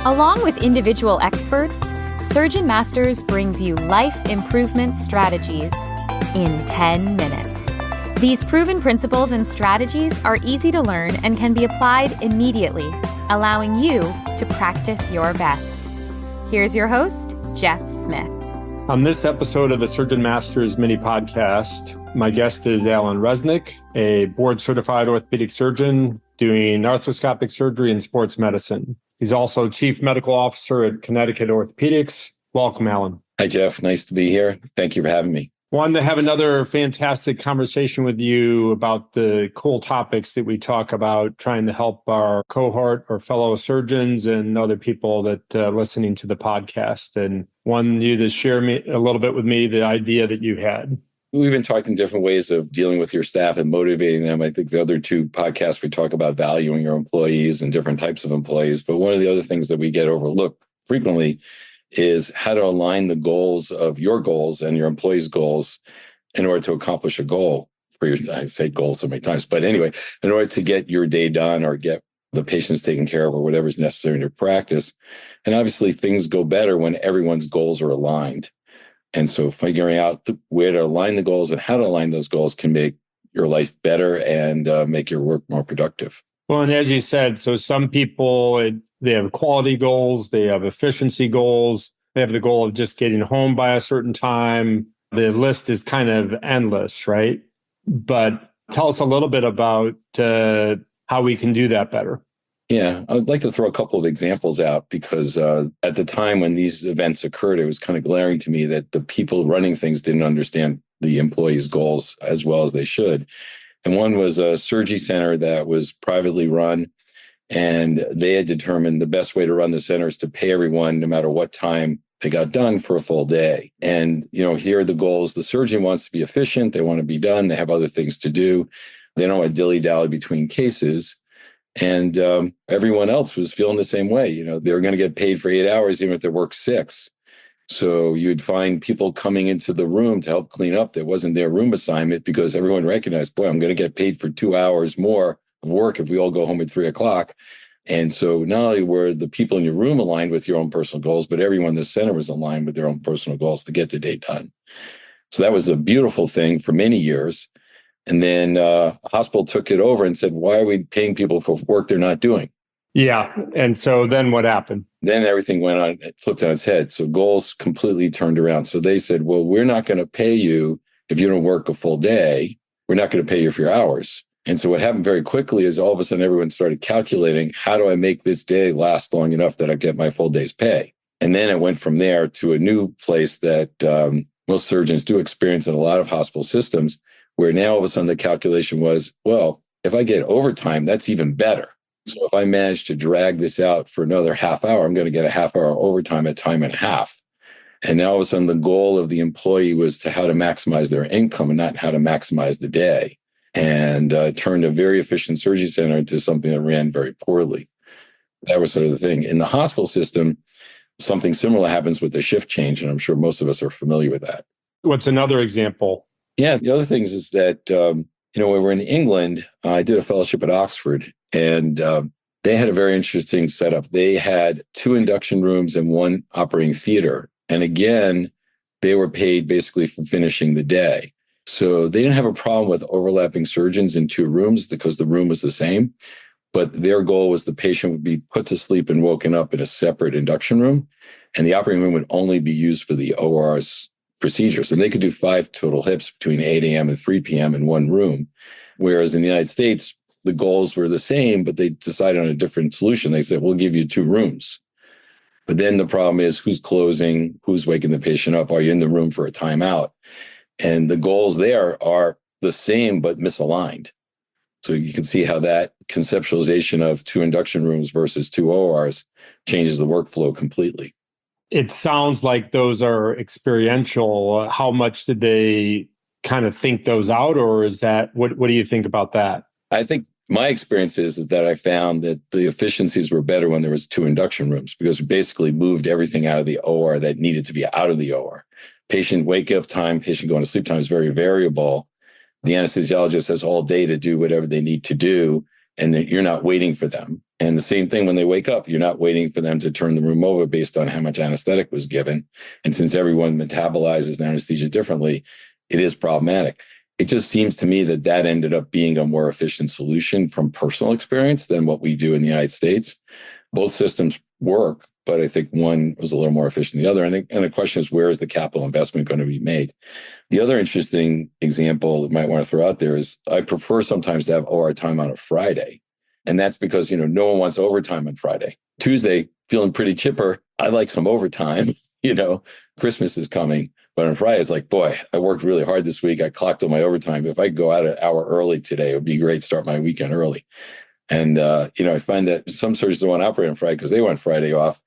Along with individual experts, Surgeon Masters brings you life improvement strategies in 10 minutes. These proven principles and strategies are easy to learn and can be applied immediately, allowing you to practice your best. Here's your host, Jeff Smith. On this episode of the Surgeon Masters mini podcast, my guest is Alan Reznik, a board-certified orthopedic surgeon doing arthroscopic surgery and sports medicine. He's also Chief Medical Officer at Connecticut Orthopedics. Welcome, Alan. Hi, Jeff. Nice to be here. Thank you for having me. Wanted to have another fantastic conversation with you about the cool topics that we talk about, trying to help our cohort or fellow surgeons and other people that listening to the podcast. And wanted you to share a little bit with me the idea that you had. We've been talking different ways of dealing with your staff and motivating them. I think the other two podcasts, we talk about valuing your employees and different types of employees. But one of the other things that we get overlooked frequently is how to align the goals of your goals and your employees' goals in order to accomplish a goal for your, I say goals so many times, but anyway, in order to get your day done or get the patients taken care of or whatever is necessary in your practice. And obviously things go better when everyone's goals are aligned. And so figuring out where to align the goals and how to align those goals can make your life better and make your work more productive. Well, and as you said, so some people, they have quality goals, they have efficiency goals, they have the goal of just getting home by a certain time. The list is kind of endless, right? But tell us a little bit about how we can do that better. Yeah, I would like to throw a couple of examples out because at the time when these events occurred, it was kind of glaring to me that the people running things didn't understand the employees' goals as well as they should. And one was a surgery center that was privately run, and they had determined the best way to run the center is to pay everyone no matter what time they got done for a full day. And, here are the goals. The surgeon wants to be efficient. They want to be done. They have other things to do. They don't want to dilly-dally between cases. And everyone else was feeling the same way. They were going to get paid for 8 hours, even if they worked 6. So you'd find people coming into the room to help clean up that wasn't their room assignment because everyone recognized, boy, I'm going to get paid for 2 hours more of work if we all go home at 3 o'clock. And so not only were the people in your room aligned with your own personal goals, but everyone in the center was aligned with their own personal goals to get the day done. So that was a beautiful thing for many years. And then a hospital took it over and said, why are we paying people for work they're not doing? Yeah. And so then what happened? Then everything went on, flipped on its head. So goals completely turned around. So they said, well, we're not going to pay you if you don't work a full day. We're not going to pay you for your hours. And so what happened very quickly is all of a sudden everyone started calculating, how do I make this day last long enough that I get my full day's pay? And then it went from there to a new place that most surgeons do experience in a lot of hospital systems, where now all of a sudden the calculation was, well, if I get overtime, that's even better. So if I manage to drag this out for another half hour, I'm going to get a half hour overtime at time and a half. And now all of a sudden the goal of the employee was to how to maximize their income and not how to maximize the day. And turned a very efficient surgery center into something that ran very poorly. That was sort of the thing. In the hospital system, something similar happens with the shift change, and I'm sure most of us are familiar with that. What's another example? Yeah, the other things is that, when we were in England, I did a fellowship at Oxford, and they had a very interesting setup. They had 2 induction rooms and 1 operating theater. And again, they were paid basically for finishing the day. So they didn't have a problem with overlapping surgeons in 2 rooms because the room was the same. But their goal was the patient would be put to sleep and woken up in a separate induction room. And the operating room would only be used for the OR's procedures. And they could do 5 total hips between 8 a.m. and 3 p.m. in one room. Whereas in the United States, the goals were the same, but they decided on a different solution. They said, we'll give you 2 rooms. But then the problem is who's closing, who's waking the patient up? Are you in the room for a timeout? And the goals there are the same, but misaligned. So you can see how that conceptualization of 2 induction rooms versus 2 ORs changes the workflow completely. It sounds like those are experiential. How much did they kind of think those out? Or is that, what do you think about that? I think my experience is that I found that the efficiencies were better when there was 2 induction rooms because we basically moved everything out of the OR that needed to be out of the OR. Patient wake up time, patient going to sleep time is very variable. The anesthesiologist has all day to do whatever they need to do. and that you're not waiting for them. And the same thing when they wake up, you're not waiting for them to turn the room over based on how much anesthetic was given. And since everyone metabolizes anesthesia differently, it is problematic. It just seems to me that that ended up being a more efficient solution from personal experience than what we do in the United States. Both systems work, but I think one was a little more efficient than the other. And the question is, where is the capital investment going to be made? The other interesting example you might want to throw out there is I prefer sometimes to have OR time on a Friday. And that's because, no one wants overtime on Friday. Tuesday, feeling pretty chipper. I like some overtime. Christmas is coming. But on Friday, it's like, boy, I worked really hard this week. I clocked all my overtime. If I could go out an hour early today, it would be great to start my weekend early. And, I find that some surgeons don't want to operate on Friday because they want Friday off.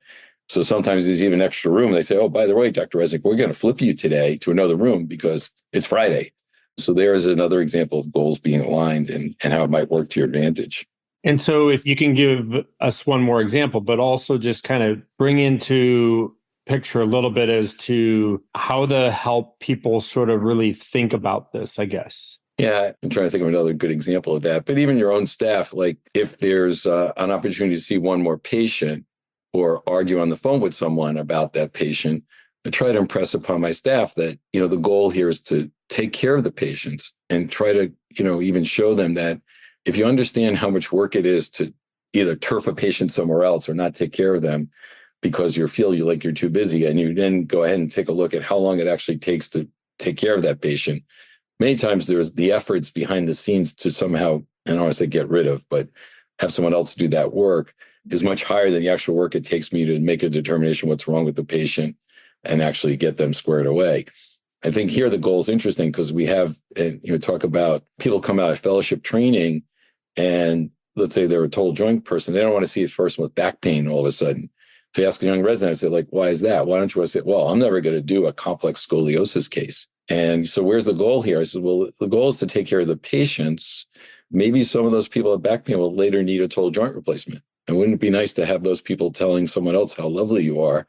So sometimes there's even extra room. They say, oh, by the way, Dr. Reznik, we're going to flip you today to another room because it's Friday. So there's another example of goals being aligned and how it might work to your advantage. And so if you can give us one more example, but also just kind of bring into picture a little bit as to how to help people sort of really think about this, I guess. Yeah, I'm trying to think of another good example of that. But even your own staff, like if there's an opportunity to see one more patient or argue on the phone with someone about that patient, I try to impress upon my staff that, the goal here is to take care of the patients and try to, even show them that if you understand how much work it is to either turf a patient somewhere else or not take care of them because you feel like you're too busy, and you then go ahead and take a look at how long it actually takes to take care of that patient. Many times there's the efforts behind the scenes to somehow, I don't want to say get rid of, but have someone else do that work is much higher than the actual work it takes me to make a determination what's wrong with the patient and actually get them squared away. I think here the goal is interesting because we have, talk about people come out of fellowship training and let's say they're a total joint person. They don't want to see a person with back pain all of a sudden. So you ask a young resident, I said, why is that? Why don't you want to say, well, I'm never going to do a complex scoliosis case. And so where's the goal here? I said, well, the goal is to take care of the patients. Maybe some of those people with back pain will later need a total joint replacement. And wouldn't it be nice to have those people telling someone else how lovely you are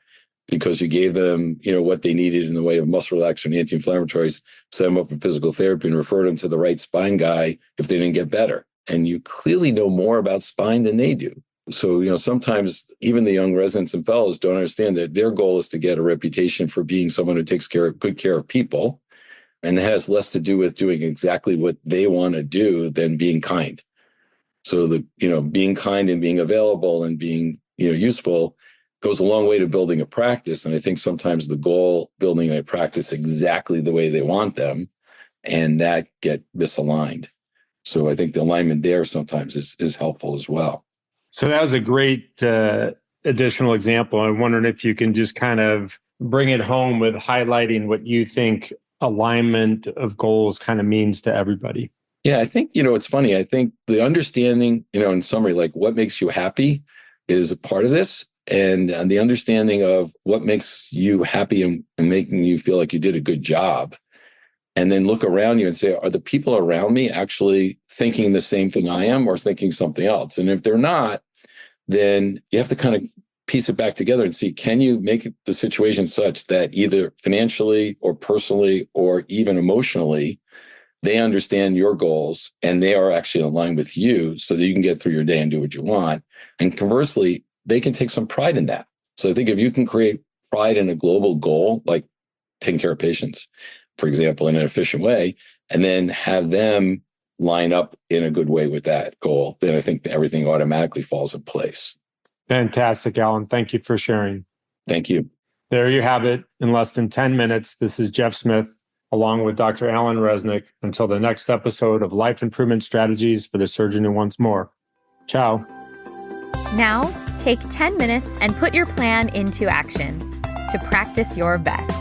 because you gave them, what they needed in the way of muscle relaxer and anti-inflammatories, set them up in physical therapy and refer them to the right spine guy if they didn't get better. And you clearly know more about spine than they do. So, sometimes even the young residents and fellows don't understand that their goal is to get a reputation for being someone who takes good care of people. And that has less to do with doing exactly what they want to do than being kind. So being kind and being available and being, useful goes a long way to building a practice. And I think sometimes the goal, building a practice exactly the way they want them, and that get misaligned. So I think the alignment there sometimes is helpful as well. So that was a great additional example. I'm wondering if you can just kind of bring it home with highlighting what you think alignment of goals kind of means to everybody. Yeah, I think, it's funny. I think the understanding, in summary, like what makes you happy is a part of this. And the understanding of what makes you happy and making you feel like you did a good job. And then look around you and say, are the people around me actually thinking the same thing I am or thinking something else? And if they're not, then you have to kind of piece it back together and see, can you make the situation such that either financially or personally or even emotionally, they understand your goals and they are actually in line with you so that you can get through your day and do what you want. And conversely, they can take some pride in that. So I think if you can create pride in a global goal, like taking care of patients, for example, in an efficient way, and then have them line up in a good way with that goal, then I think everything automatically falls in place. Fantastic, Alan. Thank you for sharing. Thank you. There you have it. In less than 10 minutes, this is Jeff Smith, along with Dr. Alan Reznik. Until the next episode of Life Improvement Strategies for the Surgeon Who Wants More. Ciao. Now, take 10 minutes and put your plan into action to practice your best.